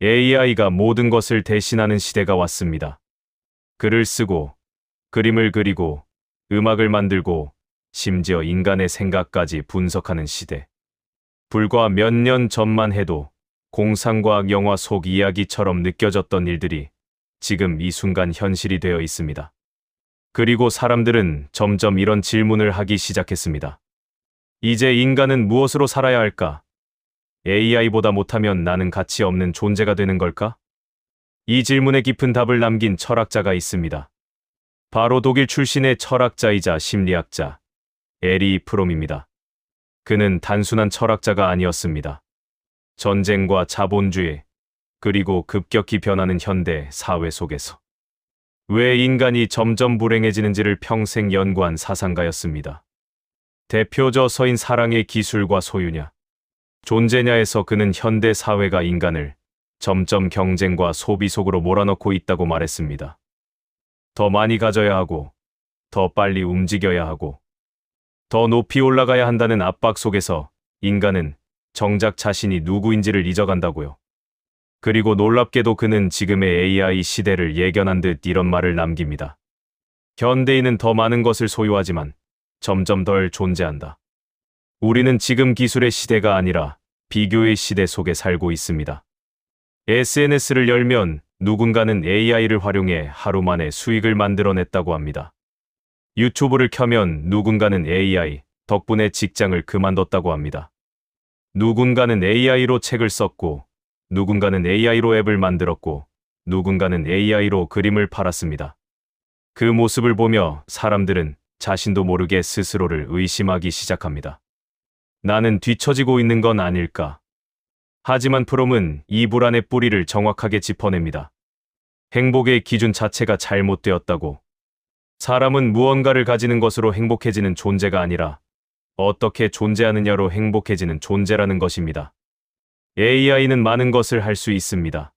AI가 모든 것을 대신하는 시대가 왔습니다. 글을 쓰고, 그림을 그리고, 음악을 만들고, 심지어 인간의 생각까지 분석하는 시대. 불과 몇 년 전만 해도 공상과학 영화 속 이야기처럼 느껴졌던 일들이 지금 이 순간 현실이 되어 있습니다. 그리고 사람들은 점점 이런 질문을 하기 시작했습니다. 이제 인간은 무엇으로 살아야 할까? AI보다 못하면 나는 가치 없는 존재가 되는 걸까? 이 질문에 깊은 답을 남긴 철학자가 있습니다. 바로 독일 출신의 철학자이자 심리학자 에리 프롬입니다. 그는 단순한 철학자가 아니었습니다. 전쟁과 자본주의, 그리고 급격히 변하는 현대 사회 속에서 왜 인간이 점점 불행해지는지를 평생 연구한 사상가였습니다. 대표저서인 사랑의 기술과 소유냐, 존재냐에서 그는 현대 사회가 인간을 점점 경쟁과 소비 속으로 몰아넣고 있다고 말했습니다. 더 많이 가져야 하고, 더 빨리 움직여야 하고, 더 높이 올라가야 한다는 압박 속에서 인간은 정작 자신이 누구인지를 잊어간다고요. 그리고 놀랍게도 그는 지금의 AI 시대를 예견한 듯 이런 말을 남깁니다. 현대인은 더 많은 것을 소유하지만 점점 덜 존재한다. 우리는 지금 기술의 시대가 아니라 비교의 시대 속에 살고 있습니다. SNS를 열면 누군가는 AI를 활용해 하루 만에 수익을 만들어냈다고 합니다. 유튜브를 켜면 누군가는 AI 덕분에 직장을 그만뒀다고 합니다. 누군가는 AI로 책을 썼고, 누군가는 AI로 앱을 만들었고, 누군가는 AI로 그림을 팔았습니다. 그 모습을 보며 사람들은 자신도 모르게 스스로를 의심하기 시작합니다. 나는 뒤처지고 있는 건 아닐까? 하지만 프롬은 이 불안의 뿌리를 정확하게 짚어냅니다. 행복의 기준 자체가 잘못되었다고. 사람은 무언가를 가지는 것으로 행복해지는 존재가 아니라 어떻게 존재하느냐로 행복해지는 존재라는 것입니다. AI는 많은 것을 할 수 있습니다.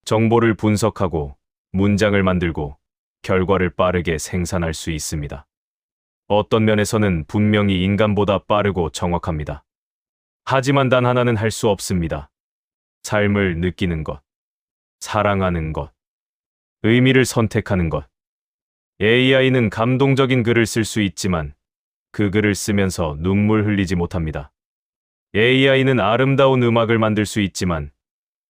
정보를 분석하고, 문장을 만들고, 결과를 빠르게 생산할 수 있습니다. 어떤 면에서는 분명히 인간보다 빠르고 정확합니다. 하지만 단 하나는 할 수 없습니다. 삶을 느끼는 것, 사랑하는 것, 의미를 선택하는 것. AI는 감동적인 글을 쓸 수 있지만 그 글을 쓰면서 눈물 흘리지 못합니다. AI는 아름다운 음악을 만들 수 있지만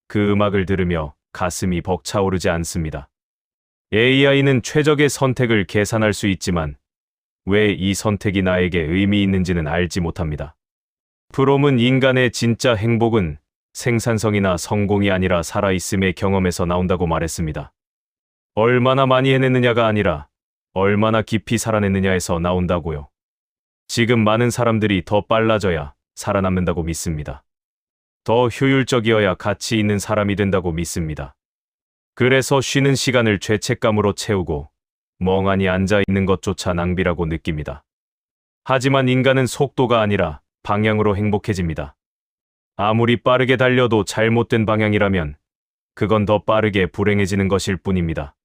그 음악을 들으며 가슴이 벅차오르지 않습니다. AI는 최적의 선택을 계산할 수 있지만 왜 이 선택이 나에게 의미 있는지는 알지 못합니다. 프롬은 인간의 진짜 행복은 생산성이나 성공이 아니라 살아있음의 경험에서 나온다고 말했습니다. 얼마나 많이 해냈느냐가 아니라 얼마나 깊이 살아냈느냐에서 나온다고요. 지금 많은 사람들이 더 빨라져야 살아남는다고 믿습니다. 더 효율적이어야 가치 있는 사람이 된다고 믿습니다. 그래서 쉬는 시간을 죄책감으로 채우고 멍하니 앉아 있는 것조차 낭비라고 느낍니다. 하지만 인간은 속도가 아니라 방향으로 행복해집니다. 아무리 빠르게 달려도 잘못된 방향이라면 그건 더 빠르게 불행해지는 것일 뿐입니다.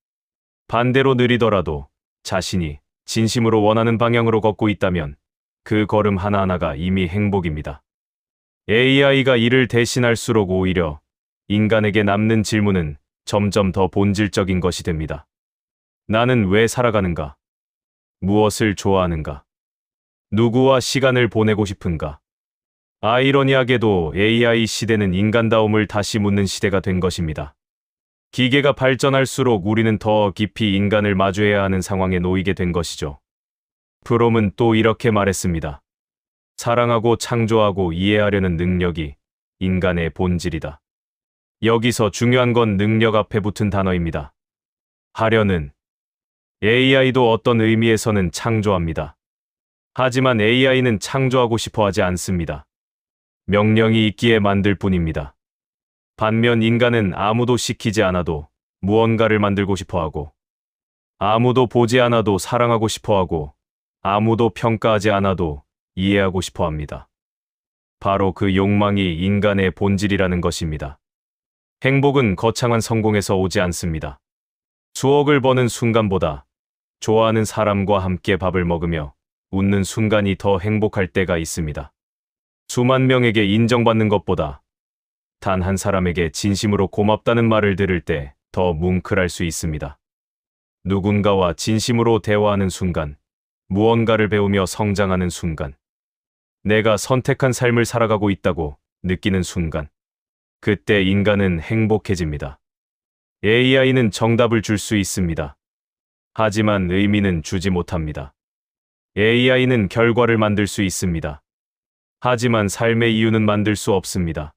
반대로 느리더라도 자신이 진심으로 원하는 방향으로 걷고 있다면 그 걸음 하나하나가 이미 행복입니다. AI가 이를 대신할수록 오히려 인간에게 남는 질문은 점점 더 본질적인 것이 됩니다. 나는 왜 살아가는가? 무엇을 좋아하는가? 누구와 시간을 보내고 싶은가? 아이러니하게도 AI 시대는 인간다움을 다시 묻는 시대가 된 것입니다. 기계가 발전할수록 우리는 더 깊이 인간을 마주해야 하는 상황에 놓이게 된 것이죠. 프롬은 또 이렇게 말했습니다. 사랑하고 창조하고 이해하려는 능력이 인간의 본질이다. 여기서 중요한 건 능력 앞에 붙은 단어입니다. 하려는. AI도 어떤 의미에서는 창조합니다. 하지만 AI는 창조하고 싶어 하지 않습니다. 명령이 있기에 만들 뿐입니다. 반면 인간은 아무도 시키지 않아도 무언가를 만들고 싶어 하고, 아무도 보지 않아도 사랑하고 싶어 하고, 아무도 평가하지 않아도 이해하고 싶어 합니다. 바로 그 욕망이 인간의 본질이라는 것입니다. 행복은 거창한 성공에서 오지 않습니다. 수억을 버는 순간보다 좋아하는 사람과 함께 밥을 먹으며 웃는 순간이 더 행복할 때가 있습니다. 수만 명에게 인정받는 것보다 단 한 사람에게 진심으로 고맙다는 말을 들을 때 더 뭉클할 수 있습니다. 누군가와 진심으로 대화하는 순간, 무언가를 배우며 성장하는 순간, 내가 선택한 삶을 살아가고 있다고 느끼는 순간, 그때 인간은 행복해집니다. AI는 정답을 줄 수 있습니다. 하지만 의미는 주지 못합니다. AI는 결과를 만들 수 있습니다. 하지만 삶의 이유는 만들 수 없습니다.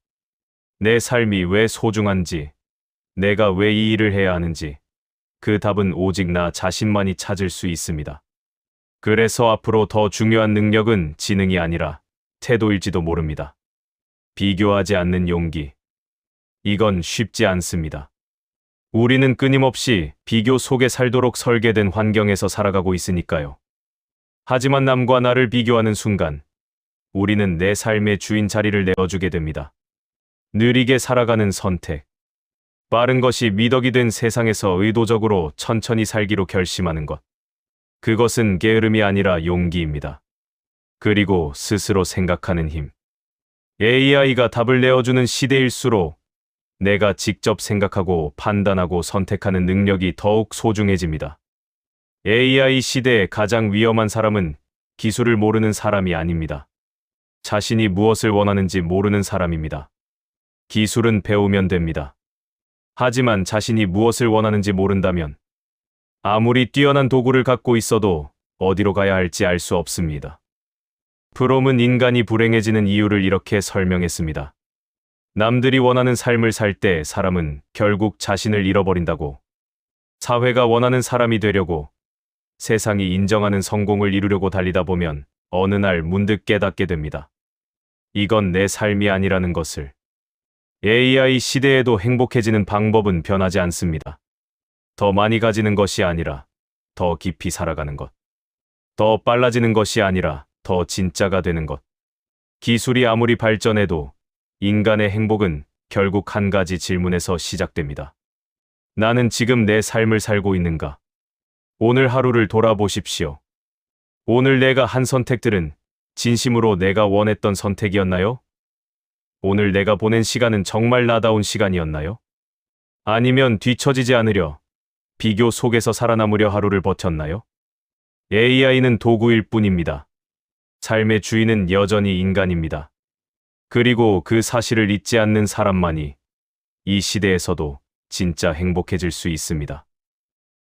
내 삶이 왜 소중한지, 내가 왜 이 일을 해야 하는지, 그 답은 오직 나 자신만이 찾을 수 있습니다. 그래서 앞으로 더 중요한 능력은 지능이 아니라 태도일지도 모릅니다. 비교하지 않는 용기. 이건 쉽지 않습니다. 우리는 끊임없이 비교 속에 살도록 설계된 환경에서 살아가고 있으니까요. 하지만 남과 나를 비교하는 순간, 우리는 내 삶의 주인 자리를 내어주게 됩니다. 느리게 살아가는 선택. 빠른 것이 미덕이 된 세상에서 의도적으로 천천히 살기로 결심하는 것. 그것은 게으름이 아니라 용기입니다. 그리고 스스로 생각하는 힘. AI가 답을 내어주는 시대일수록 내가 직접 생각하고 판단하고 선택하는 능력이 더욱 소중해집니다. AI 시대의 가장 위험한 사람은 기술을 모르는 사람이 아닙니다. 자신이 무엇을 원하는지 모르는 사람입니다. 기술은 배우면 됩니다. 하지만 자신이 무엇을 원하는지 모른다면 아무리 뛰어난 도구를 갖고 있어도 어디로 가야 할지 알 수 없습니다. 프롬은 인간이 불행해지는 이유를 이렇게 설명했습니다. 남들이 원하는 삶을 살 때 사람은 결국 자신을 잃어버린다고. 사회가 원하는 사람이 되려고, 세상이 인정하는 성공을 이루려고 달리다 보면 어느 날 문득 깨닫게 됩니다. 이건 내 삶이 아니라는 것을. AI 시대에도 행복해지는 방법은 변하지 않습니다. 더 많이 가지는 것이 아니라 더 깊이 살아가는 것. 더 빨라지는 것이 아니라 더 진짜가 되는 것. 기술이 아무리 발전해도 인간의 행복은 결국 한 가지 질문에서 시작됩니다. 나는 지금 내 삶을 살고 있는가? 오늘 하루를 돌아보십시오. 오늘 내가 한 선택들은 진심으로 내가 원했던 선택이었나요? 오늘 내가 보낸 시간은 정말 나다운 시간이었나요? 아니면 뒤처지지 않으려, 비교 속에서 살아남으려 하루를 버텼나요? AI는 도구일 뿐입니다. 삶의 주인은 여전히 인간입니다. 그리고 그 사실을 잊지 않는 사람만이 이 시대에서도 진짜 행복해질 수 있습니다.